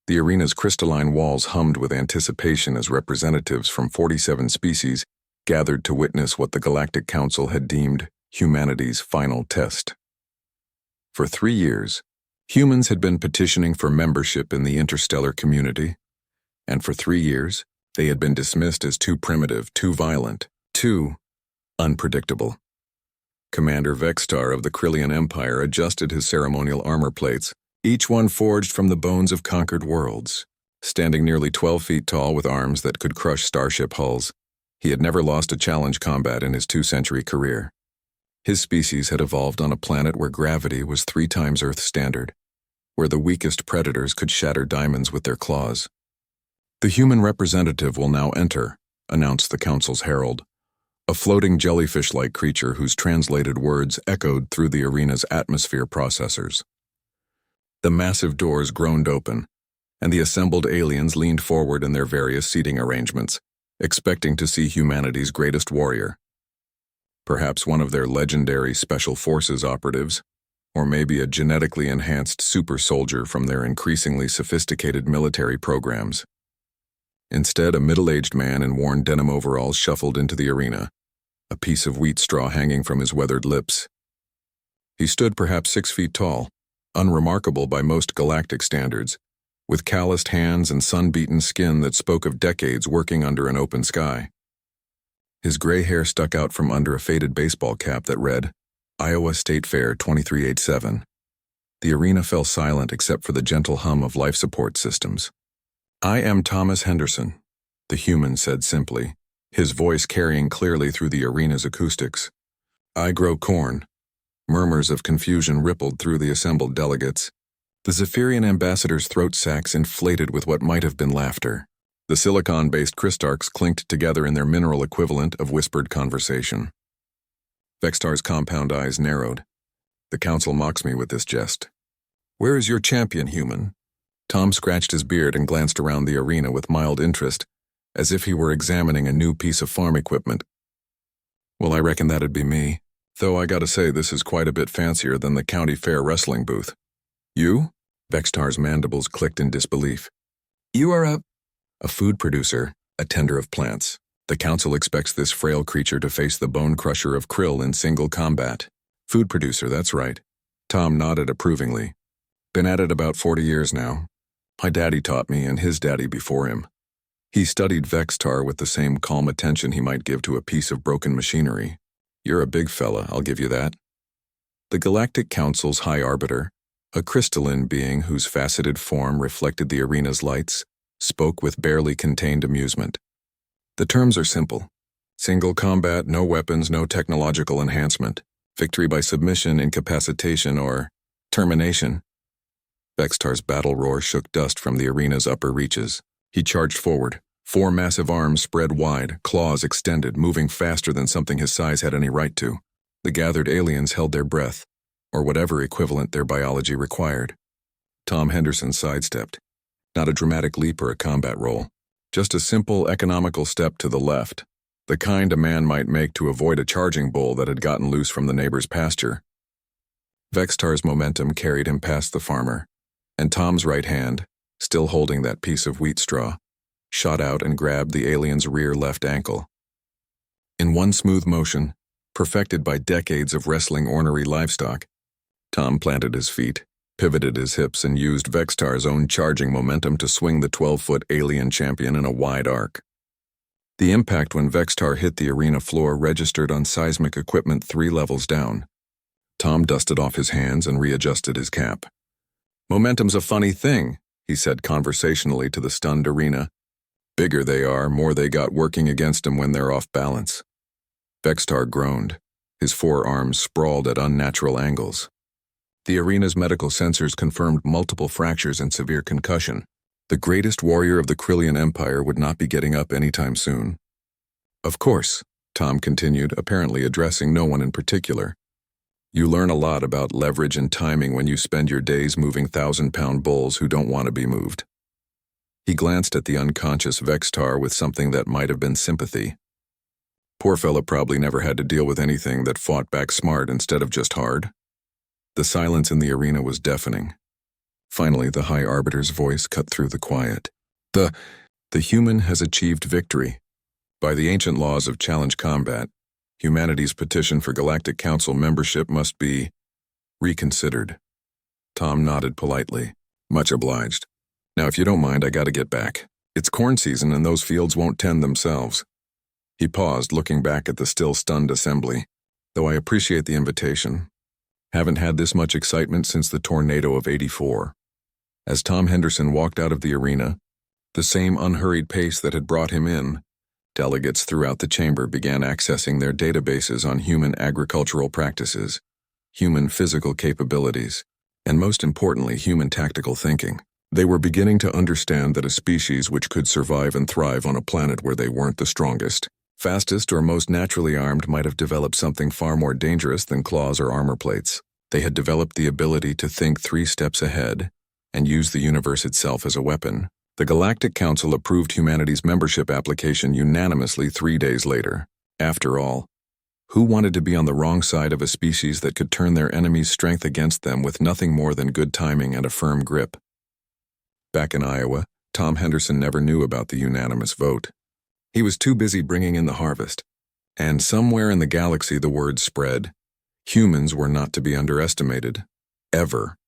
The arena's crystalline walls hummed with anticipation as representatives from 47 species gathered to witness what the Galactic Council had deemed humanity's final test. For 3 years, humans had been petitioning for membership in the interstellar community, and for 3 years, they had been dismissed as too primitive, too violent, too unpredictable. Commander Vextar of the Krillian Empire adjusted his ceremonial armor plates, each one forged from the bones of conquered worlds. Standing nearly 12 feet tall with arms that could crush starship hulls, he had never lost a challenge combat in his 2-century career. His species had evolved on a planet where gravity was 3 times Earth standard, where the weakest predators could shatter diamonds with their claws. "The human representative will now enter," announced the Council's herald, a floating jellyfish-like creature whose translated words echoed through the arena's atmosphere processors. The massive doors groaned open, and the assembled aliens leaned forward in their various seating arrangements, expecting to see humanity's greatest warrior. Perhaps one of their legendary Special Forces operatives, or maybe a genetically enhanced super soldier from their increasingly sophisticated military programs. Instead, a middle-aged man in worn denim overalls shuffled into the arena, a piece of wheat straw hanging from his weathered lips. He stood perhaps 6 feet tall, unremarkable by most galactic standards, with calloused hands and sun-beaten skin that spoke of decades working under an open sky. His gray hair stuck out from under a faded baseball cap that read, "Iowa State Fair 2387. The arena fell silent except for the gentle hum of life support systems. "I am Thomas Henderson," the human said simply, his voice carrying clearly through the arena's acoustics. "I grow corn." Murmurs of confusion rippled through the assembled delegates. The Zephyrian ambassador's throat sacs inflated with what might have been laughter. The silicon-based crystarchs clinked together in their mineral equivalent of whispered conversation. Vextar's compound eyes narrowed. "The council mocks me with this jest. Where is your champion, human?" Tom scratched his beard and glanced around the arena with mild interest, as if he were examining a new piece of farm equipment. "Well, I reckon that'd be me, though I gotta say this is quite a bit fancier than the county fair wrestling booth." "You?" Vextar's mandibles clicked in disbelief. "You are a food producer, a tender of plants. The council expects this frail creature to face the bone crusher of Krill in single combat." "Food producer, that's right." Tom nodded approvingly. "Been at it about 40 years now. My daddy taught me and his daddy before him." He studied Vextar with the same calm attention he might give to a piece of broken machinery. "You're a big fella, I'll give you that." The Galactic Council's High Arbiter, a crystalline being whose faceted form reflected the arena's lights, spoke with barely contained amusement. "The terms are simple. Single combat, no weapons, no technological enhancement. Victory by submission, incapacitation, or termination." Vextar's battle roar shook dust from the arena's upper reaches. He charged forward, 4 massive arms spread wide, claws extended, moving faster than something his size had any right to. The gathered aliens held their breath, or whatever equivalent their biology required. Tom Henderson sidestepped. Not a dramatic leap or a combat roll, just a simple, economical step to the left, the kind a man might make to avoid a charging bull that had gotten loose from the neighbor's pasture. Vextar's momentum carried him past the farmer, and Tom's right hand, still holding that piece of wheat straw, shot out and grabbed the alien's rear left ankle. In one smooth motion, perfected by decades of wrestling ornery livestock, Tom planted his feet, pivoted his hips, and used Vextar's own charging momentum to swing the 12-foot alien champion in a wide arc. The impact when Vextar hit the arena floor registered on seismic equipment 3 levels down. Tom dusted off his hands and readjusted his cap. "Momentum's a funny thing," he said conversationally to the stunned arena. "Bigger they are, more they got working against them when they're off balance." Vextar groaned, his 4 arms sprawled at unnatural angles. The arena's medical sensors confirmed multiple fractures and severe concussion. The greatest warrior of the Krillian Empire would not be getting up anytime soon. "Of course," Tom continued, apparently addressing no one in particular. "You learn a lot about leverage and timing when you spend your days moving 1,000-pound bulls who don't want to be moved." He glanced at the unconscious Vextar with something that might have been sympathy. Poor fella probably never had to deal with anything that fought back smart instead of just hard. The silence in the arena was deafening. Finally, the High Arbiter's voice cut through the quiet. The human has achieved victory. By the ancient laws of challenge combat, humanity's petition for Galactic Council membership must be reconsidered. Tom nodded politely. Much obliged. Now, if you don't mind, I gotta get back. It's corn season and those fields won't tend themselves. He paused, looking back at the still stunned assembly. Though I appreciate the invitation, haven't had this much excitement since the tornado of '84. As Tom Henderson walked out of the arena, the same unhurried pace that had brought him in, delegates throughout the chamber began accessing their databases on human agricultural practices, human physical capabilities, and most importantly, human tactical thinking. They were beginning to understand that a species which could survive and thrive on a planet where they weren't the strongest, fastest, or most naturally armed might have developed something far more dangerous than claws or armor plates. They had developed the ability to think 3 steps ahead and use the universe itself as a weapon. The Galactic Council approved humanity's membership application unanimously 3 days later. After all, who wanted to be on the wrong side of a species that could turn their enemy's strength against them with nothing more than good timing and a firm grip? Back in Iowa, Tom Henderson never knew about the unanimous vote. He was too busy bringing in the harvest. And somewhere in the galaxy the word spread. Humans were not to be underestimated. Ever.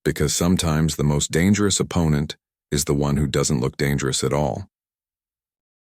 Because sometimes the most dangerous opponent is the one who doesn't look dangerous at all.